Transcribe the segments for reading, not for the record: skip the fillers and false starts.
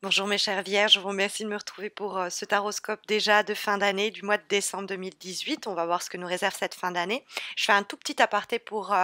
Bonjour mes chères vierges, je vous remercie de me retrouver pour ce taroscope déjà de fin d'année du mois de décembre 2018. On va voir ce que nous réserve cette fin d'année. Je fais un tout petit aparté pour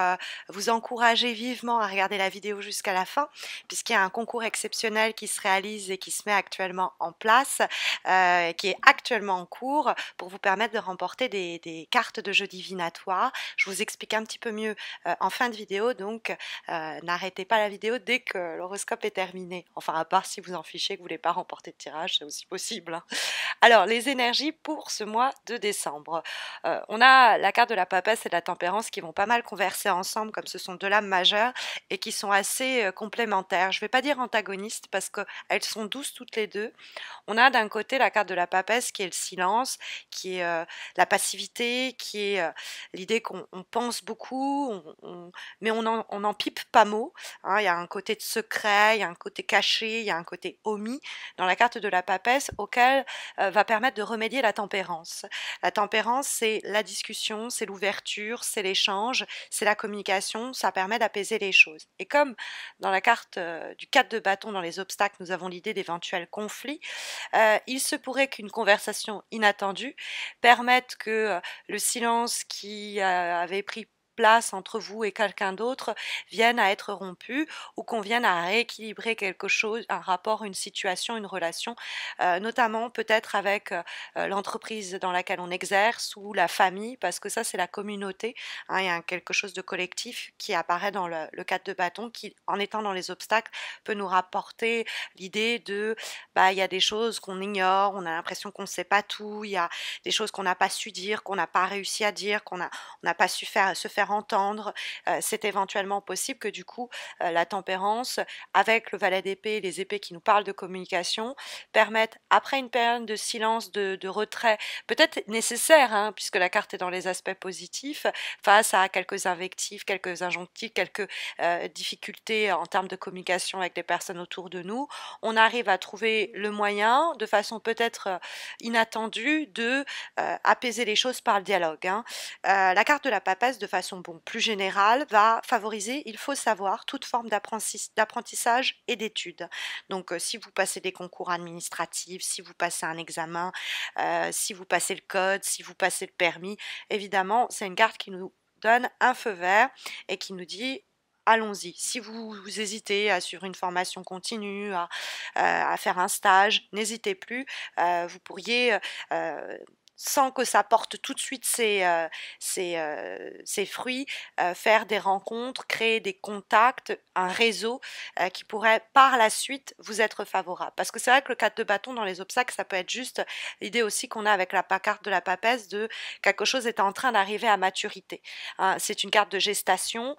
vous encourager vivement à regarder la vidéo jusqu'à la fin, puisqu'il y a un concours exceptionnel qui se réalise et qui se met actuellement en place, qui est actuellement en cours pour vous permettre de remporter des cartes de jeu divinatoire. Je vous explique un petit peu mieux en fin de vidéo, donc n'arrêtez pas la vidéo dès que l'horoscope est terminé. Enfin, à part si vous en fichez que vous ne voulez pas remporter de tirage, c'est aussi possible, hein. Alors, les énergies pour ce mois de décembre. On a la carte de la papesse et de la tempérance qui vont pas mal converser ensemble, comme ce sont deux lames majeures et qui sont assez complémentaires. Je ne vais pas dire antagonistes parce qu'elles sont douces toutes les deux. On a d'un côté la carte de la papesse qui est le silence, qui est la passivité, qui est l'idée qu'on pense beaucoup, mais on n'en pipe pas mot, hein. Il y a un côté de secret, il y a un côté caché, il y a un côté omis dans la carte de la papesse auquel va permettre de remédier la tempérance. La tempérance, c'est la discussion, c'est l'ouverture, c'est l'échange, c'est la communication, ça permet d'apaiser les choses. Et comme dans la carte du 4 de bâton dans les obstacles, nous avons l'idée d'éventuels conflits, il se pourrait qu'une conversation inattendue permette que le silence qui avait pris place entre vous et quelqu'un d'autre vienne à être rompu ou qu'on vienne à rééquilibrer quelque chose, un rapport, une situation, une relation, notamment peut-être avec l'entreprise dans laquelle on exerce ou la famille, parce que ça c'est la communauté, hein, il y a quelque chose de collectif qui apparaît dans le 4 de bâton qui, en étant dans les obstacles, peut nous rapporter l'idée de il y a des choses qu'on ignore, on a l'impression qu'on ne sait pas tout, il y a des choses qu'on n'a pas su dire, qu'on n'a pas réussi à dire, on n'a pas su se faire entendre. C'est éventuellement possible que du coup, la tempérance, avec le valet d'épée, les épées qui nous parlent de communication, permettent, après une période de silence, de retrait, peut-être nécessaire, hein, puisque la carte est dans les aspects positifs, face à quelques invectives, quelques injonctifs, quelques difficultés en termes de communication avec les personnes autour de nous, on arrive à trouver le moyen, de façon peut-être inattendue, de apaiser les choses par le dialogue, hein. La carte de la papesse, de façon plus générale, va favoriser, il faut savoir, toute forme d'apprentissage et d'études. Donc, si vous passez des concours administratifs, si vous passez un examen, si vous passez le code, si vous passez le permis, évidemment, c'est une carte qui nous donne un feu vert et qui nous dit allons-y. Si vous hésitez à suivre une formation continue, à faire un stage, n'hésitez plus. Vous pourriez, sans que ça porte tout de suite ses fruits, faire des rencontres, créer des contacts, un réseau qui pourrait par la suite vous être favorable. Parce que c'est vrai que le 4 de bâton dans les obstacles, ça peut être juste l'idée aussi qu'on a avec la carte de la papesse de quelque chose est en train d'arriver à maturité, hein. C'est une carte de gestation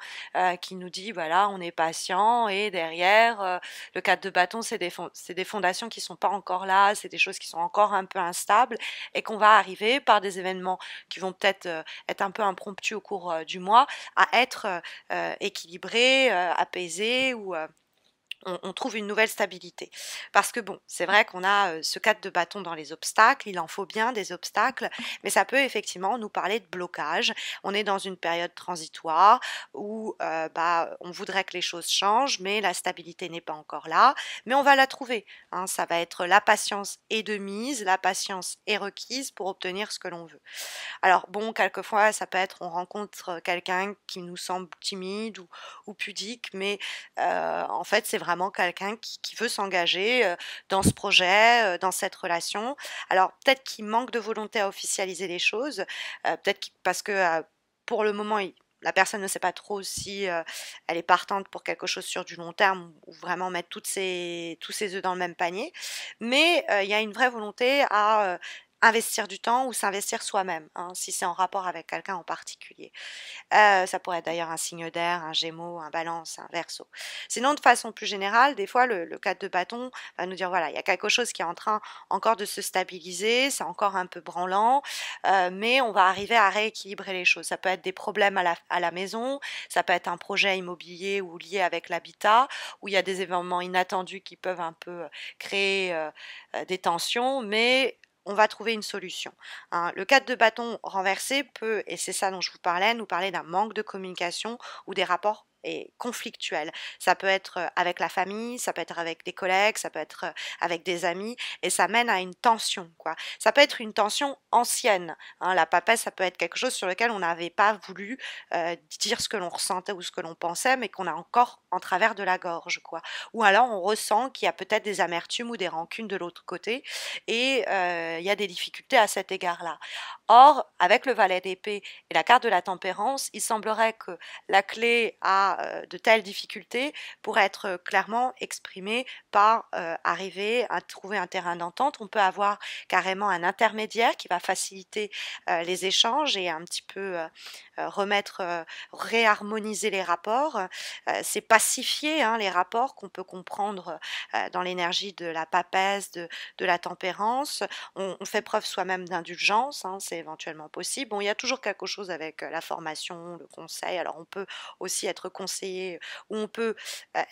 qui nous dit voilà, on est patient et derrière, le 4 de bâton, c'est des fondations qui sont pas encore là, c'est des choses qui sont encore un peu instables et qu'on va arriver par des événements qui vont peut-être être un peu impromptus au cours du mois à être équilibrés, apaisés ou on trouve une nouvelle stabilité. Parce que bon, c'est vrai qu'on a ce 4 de bâton dans les obstacles, il en faut bien des obstacles, mais ça peut effectivement nous parler de blocage. On est dans une période transitoire où on voudrait que les choses changent, mais la stabilité n'est pas encore là, mais on va la trouver, hein. Ça va être la patience est de mise, la patience est requise pour obtenir ce que l'on veut. Alors bon, quelquefois, ça peut être on rencontre quelqu'un qui nous semble timide ou pudique, mais en fait, c'est vraiment quelqu'un qui veut s'engager dans ce projet, dans cette relation. Alors peut-être qu'il manque de volonté à officialiser les choses, peut-être parce que pour le moment, la personne ne sait pas trop si elle est partante pour quelque chose sur du long terme ou vraiment mettre tous ses œufs dans le même panier. Mais il y a une vraie volonté à investir du temps ou s'investir soi-même, hein, si c'est en rapport avec quelqu'un en particulier. Ça pourrait être d'ailleurs un signe d'air, un gémeaux, un balance, un verseau. Sinon, de façon plus générale, des fois, le 4 de bâton va nous dire, voilà, il y a quelque chose qui est en train encore de se stabiliser, c'est encore un peu branlant, mais on va arriver à rééquilibrer les choses. Ça peut être des problèmes à la maison, ça peut être un projet immobilier ou lié avec l'habitat, où il y a des événements inattendus qui peuvent un peu créer des tensions, mais on va trouver une solution, hein. Le 4 de bâton renversé peut, et c'est ça dont je vous parlais, nous parler d'un manque de communication ou des rapports est conflictuel. Ça peut être avec la famille, ça peut être avec des collègues, ça peut être avec des amis, et ça mène à une tension, quoi. Ça peut être une tension ancienne, hein. La papesse, ça peut être quelque chose sur lequel on n'avait pas voulu dire ce que l'on ressentait ou ce que l'on pensait, mais qu'on a encore en travers de la gorge, quoi. Ou alors on ressent qu'il y a peut-être des amertumes ou des rancunes de l'autre côté, et il y a des difficultés à cet égard-là. Or, avec le valet d'épée et la carte de la tempérance, il semblerait que la clé à de telles difficultés pourrait être clairement exprimée par arriver à trouver un terrain d'entente. On peut avoir carrément un intermédiaire qui va faciliter les échanges et un petit peu remettre, réharmoniser les rapports. C'est pacifier, hein, les rapports qu'on peut comprendre dans l'énergie de la papesse, de la tempérance. On fait preuve soi-même d'indulgence, hein, c'est éventuellement possible. Bon, il y a toujours quelque chose avec la formation, le conseil. Alors on peut aussi être conseillé ou on peut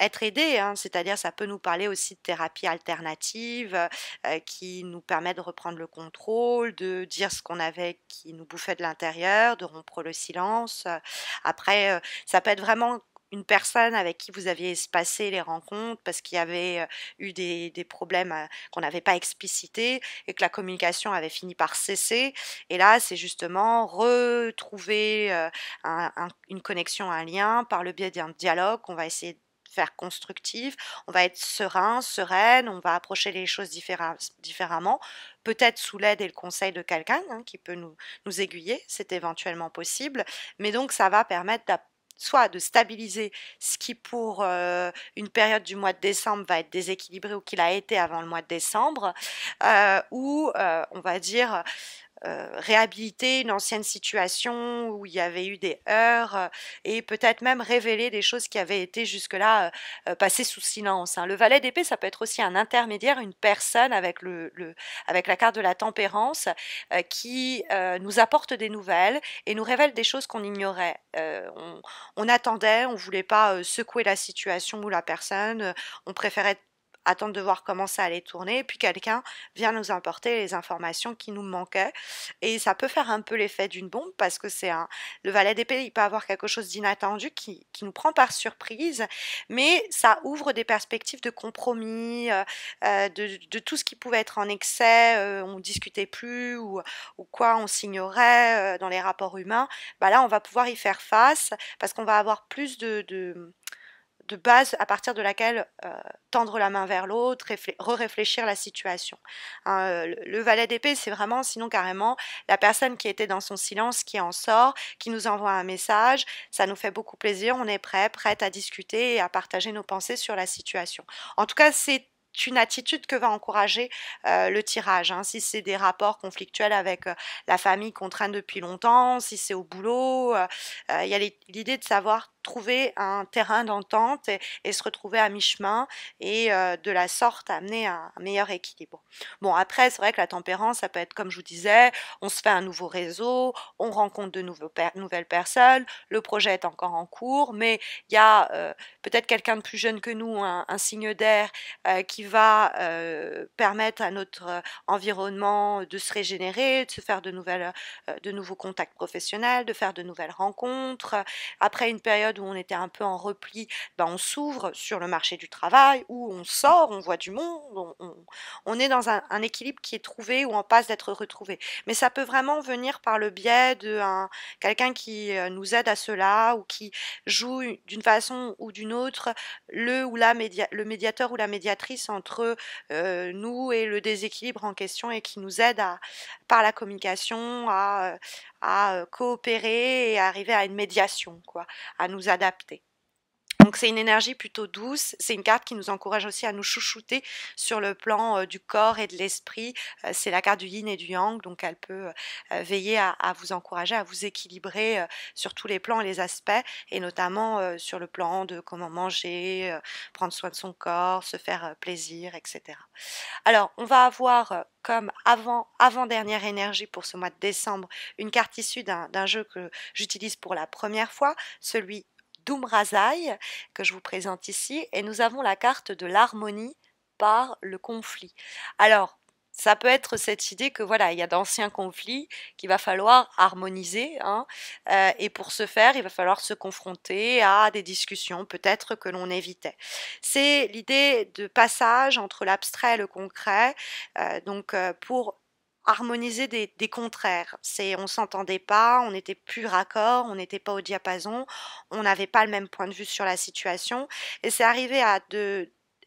être aidé, hein, c'est-à-dire ça peut nous parler aussi de thérapie alternative qui nous permet de reprendre le contrôle, de dire ce qu'on avait qui nous bouffait de l'intérieur, de rompre le silence. Après, ça peut être vraiment une personne avec qui vous aviez espacé les rencontres parce qu'il y avait eu des problèmes qu'on n'avait pas explicités et que la communication avait fini par cesser. Et là, c'est justement retrouver une connexion, un lien par le biais d'un dialogue qu'on va essayer de faire constructif, on va être serein, sereine, on va approcher les choses différemment, peut-être sous l'aide et le conseil de quelqu'un hein, qui peut nous aiguiller, c'est éventuellement possible, mais donc ça va permettre soit de stabiliser ce qui pour une période du mois de décembre va être déséquilibré ou qu'il a été avant le mois de décembre, ou on va dire réhabiliter une ancienne situation où il y avait eu des heurts et peut-être même révéler des choses qui avaient été jusque-là passées sous silence, hein. Le valet d'épée, ça peut être aussi un intermédiaire, une personne avec, avec la carte de la tempérance qui nous apporte des nouvelles et nous révèle des choses qu'on ignorait. On attendait, on ne voulait pas secouer la situation ou la personne, on préférait attendre de voir comment ça allait tourner, et puis quelqu'un vient nous apporter les informations qui nous manquaient, et ça peut faire un peu l'effet d'une bombe, parce que le valet d'épée, il peut avoir quelque chose d'inattendu qui nous prend par surprise, mais ça ouvre des perspectives de compromis, de tout ce qui pouvait être en excès, on discutait plus, ou quoi, on s'ignorait dans les rapports humains, bah là on va pouvoir y faire face, parce qu'on va avoir plus de base à partir de laquelle tendre la main vers l'autre, réfléchir la situation. Hein, le valet d'épée, c'est vraiment, sinon carrément, la personne qui était dans son silence, qui en sort, qui nous envoie un message, ça nous fait beaucoup plaisir, on est prête à discuter et à partager nos pensées sur la situation. En tout cas, c'est une attitude que va encourager le tirage, hein. Si c'est des rapports conflictuels avec la famille qu'on traîne depuis longtemps, si c'est au boulot, il y a l'idée de savoir trouver un terrain d'entente et se retrouver à mi-chemin et de la sorte amener un meilleur équilibre. Bon, après, c'est vrai que la tempérance, ça peut être comme je vous disais, on se fait un nouveau réseau, on rencontre de nouvelles personnes, le projet est encore en cours, mais il y a peut-être quelqu'un de plus jeune que nous, un signe d'air qui va permettre à notre environnement de se régénérer, de se faire de nouveaux contacts professionnels, de faire de nouvelles rencontres. Après une période où on était un peu en repli, ben on s'ouvre sur le marché du travail, où on sort, on voit du monde, on est dans un équilibre qui est trouvé ou en passe d'être retrouvé. Mais ça peut vraiment venir par le biais de quelqu'un qui nous aide à cela, ou qui joue d'une façon ou d'une autre le médiateur ou la médiatrice entre nous et le déséquilibre en question, et qui nous aide par la communication à coopérer et à arriver à une médiation, quoi, à nous adapter. Donc c'est une énergie plutôt douce, c'est une carte qui nous encourage aussi à nous chouchouter sur le plan du corps et de l'esprit. C'est la carte du yin et du yang, donc elle peut veiller à vous encourager, à vous équilibrer sur tous les plans et les aspects, et notamment sur le plan de comment manger, prendre soin de son corps, se faire plaisir, etc. Alors on va avoir comme avant-dernière énergie pour ce mois de décembre, une carte issue d'un jeu que j'utilise pour la première fois, celui d'Umrazai, que je vous présente ici, et nous avons la carte de l'harmonie par le conflit. Alors, Ça peut être cette idée que voilà, il y a d'anciens conflits qu'il va falloir harmoniser, hein, et pour ce faire, il va falloir se confronter à des discussions peut-être que l'on évitait. C'est l'idée de passage entre l'abstrait et le concret, pour harmoniser des contraires. On s'entendait pas, on n'était plus raccord, on n'était pas au diapason, on n'avait pas le même point de vue sur la situation, et c'est arrivé à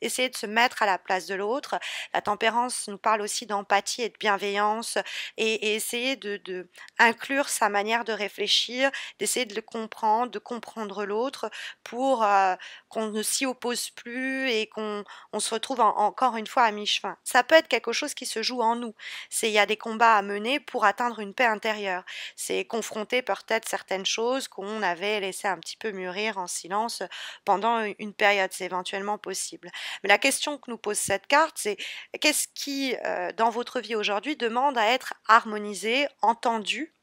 essayer de se mettre à la place de l'autre. La tempérance nous parle aussi d'empathie et de bienveillance, et essayer de inclure sa manière de réfléchir, d'essayer de le comprendre, de comprendre l'autre pour qu'on ne s'y oppose plus et qu'on se retrouve encore une fois à mi-chemin. Ça peut être quelque chose qui se joue en nous. Il y a des combats à mener pour atteindre une paix intérieure. C'est confronter peut-être certaines choses qu'on avait laissé un petit peu mûrir en silence pendant une période. C'est éventuellement possible. Mais la question que nous pose cette carte, c'est qu'est-ce qui, dans votre vie aujourd'hui, demande à être harmonisé, entendu,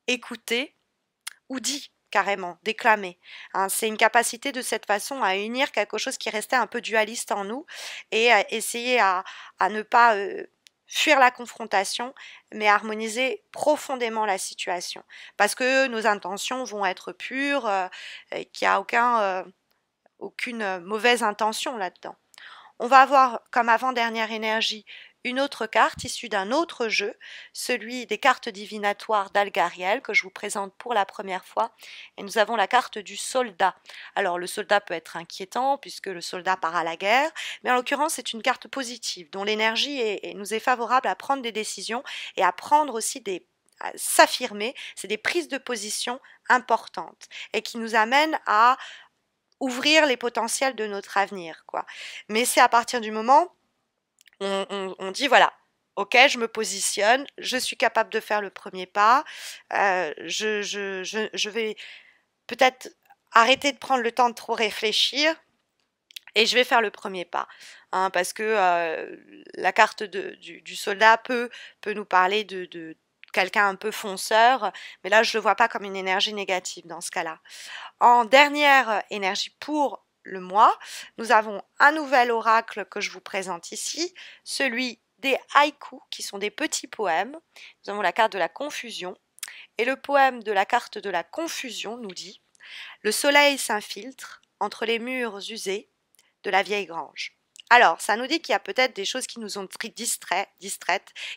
écouté ou dit carrément, déclamé. Hein, c'est une capacité de cette façon à unir quelque chose qui restait un peu dualiste en nous et à essayer à ne pas fuir la confrontation, mais harmoniser profondément la situation. Parce que nos intentions vont être pures, et qu'il n'y a aucune mauvaise intention là-dedans. On va avoir comme avant-dernière énergie une autre carte issue d'un autre jeu, celui des cartes divinatoires d'Algariel que je vous présente pour la première fois. Et nous avons la carte du soldat. Alors le soldat peut être inquiétant puisque le soldat part à la guerre, mais en l'occurrence c'est une carte positive dont l'énergie nous est favorable à prendre des décisions et à prendre aussi à s'affirmer. C'est des prises de position importantes et qui nous amènent à ouvrir les potentiels de notre avenir, quoi. Mais c'est à partir du moment où on dit voilà, ok, je me positionne, je suis capable de faire le premier pas, je vais peut-être arrêter de prendre le temps de trop réfléchir et je vais faire le premier pas, hein, parce que la carte du soldat peut nous parler de quelqu'un un peu fonceur, mais là je ne le vois pas comme une énergie négative dans ce cas-là. En dernière énergie pour le mois, nous avons un nouvel oracle que je vous présente ici, celui des haïkus, qui sont des petits poèmes. Nous avons la carte de la confusion, et le poème de la carte de la confusion nous dit « Le soleil s'infiltre entre les murs usés de la vieille grange ». Alors, ça nous dit qu'il y a peut-être des choses qui nous ont distraites,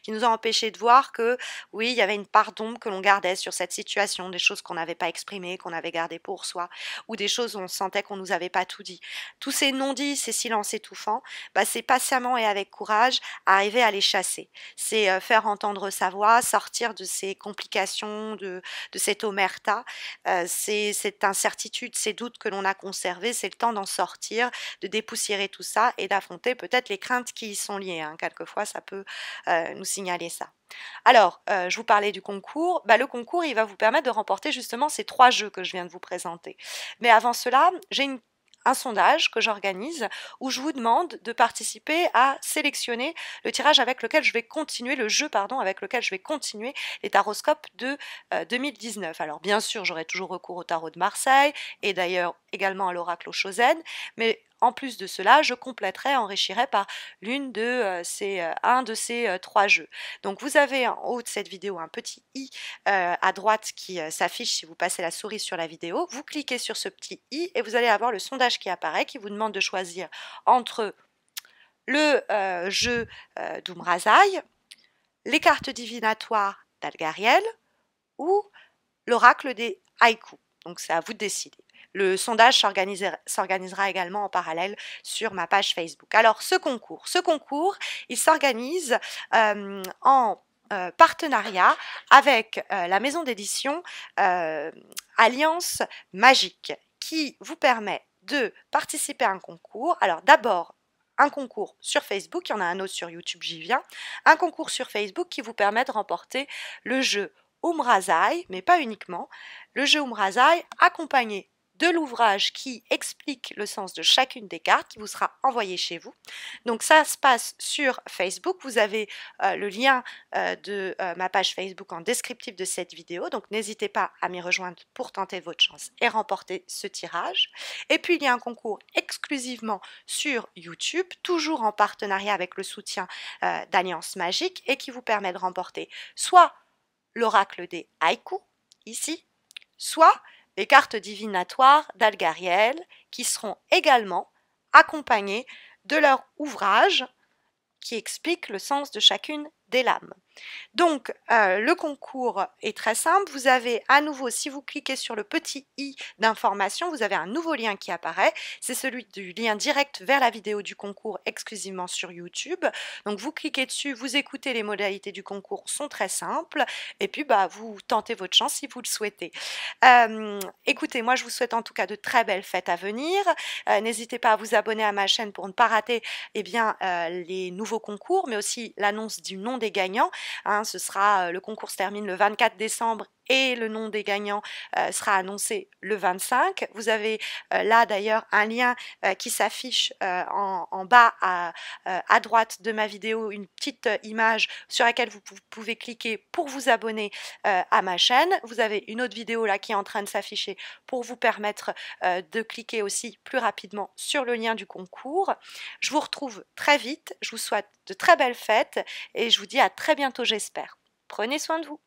qui nous ont empêché de voir que, oui, il y avait une part d'ombre que l'on gardait sur cette situation, des choses qu'on n'avait pas exprimées, qu'on avait gardées pour soi, ou des choses où on sentait qu'on nous avait pas tout dit. Tous ces non-dits, ces silences étouffants, c'est patiemment et avec courage arriver à les chasser. C'est faire entendre sa voix, sortir de ces complications, de cette omerta, c'est cette incertitude, ces doutes que l'on a conservés, c'est le temps d'en sortir, de dépoussiérer tout ça et d'affronter peut-être les craintes qui y sont liées. Hein. Quelquefois, ça peut nous signaler ça. Alors, je vous parlais du concours. Le concours, il va vous permettre de remporter justement ces 3 jeux que je viens de vous présenter. Mais avant cela, j'ai un sondage que j'organise où je vous demande de participer à sélectionner le tirage avec lequel je vais continuer, le jeu pardon, avec lequel je vais continuer les taroscopes de 2019. Alors bien sûr, j'aurai toujours recours au tarot de Marseille et d'ailleurs également à l'oracle au Chosen, mais en plus de cela, je compléterai, enrichirai par un de ces 3 jeux. Donc vous avez en haut de cette vidéo un petit i à droite qui s'affiche si vous passez la souris sur la vidéo. Vous cliquez sur ce petit i et vous allez avoir le sondage qui apparaît qui vous demande de choisir entre le jeu d'Umrazai, les cartes divinatoires d'Algariel ou l'oracle des haïkus. Donc c'est à vous de décider. Le sondage s'organisera également en parallèle sur ma page Facebook. Alors ce concours, il s'organise en partenariat avec la maison d'édition Alliance Magique qui vous permet de participer à un concours. Alors d'abord, un concours sur Facebook, il y en a un autre sur YouTube, j'y viens. Un concours sur Facebook qui vous permet de remporter le jeu Umrazai, mais pas uniquement, le jeu Umrazai accompagné de l'ouvrage qui explique le sens de chacune des cartes qui vous sera envoyé chez vous. Donc ça se passe sur Facebook. Vous avez le lien de ma page Facebook en descriptif de cette vidéo. Donc n'hésitez pas à m'y rejoindre pour tenter votre chance et remporter ce tirage. Et puis il y a un concours exclusivement sur YouTube, toujours en partenariat avec le soutien d'Alliance Magique et qui vous permet de remporter soit l'oracle des haïkus, ici, soit les cartes divinatoires d'Algariel qui seront également accompagnées de leur ouvrage qui explique le sens de chacune des lames. Donc, le concours est très simple. Vous avez à nouveau, si vous cliquez sur le petit i d'information, vous avez un nouveau lien qui apparaît. C'est celui du lien direct vers la vidéo du concours exclusivement sur YouTube. Donc, vous cliquez dessus, vous écoutez les modalités du concours, sont très simples. Et puis, vous tentez votre chance si vous le souhaitez. Écoutez, moi, je vous souhaite en tout cas de très belles fêtes à venir. N'hésitez pas à vous abonner à ma chaîne pour ne pas rater les nouveaux concours, mais aussi l'annonce du nom des gagnants. Ce sera, le concours se termine le 24 décembre et le nom des gagnants sera annoncé le 25. Vous avez là d'ailleurs un lien qui s'affiche en bas à droite de ma vidéo, une petite image sur laquelle vous pouvez cliquer pour vous abonner à ma chaîne. Vous avez une autre vidéo là qui est en train de s'afficher pour vous permettre de cliquer aussi plus rapidement sur le lien du concours. Je vous retrouve très vite, je vous souhaite de très belles fêtes et je vous dis à très bientôt j'espère. Prenez soin de vous.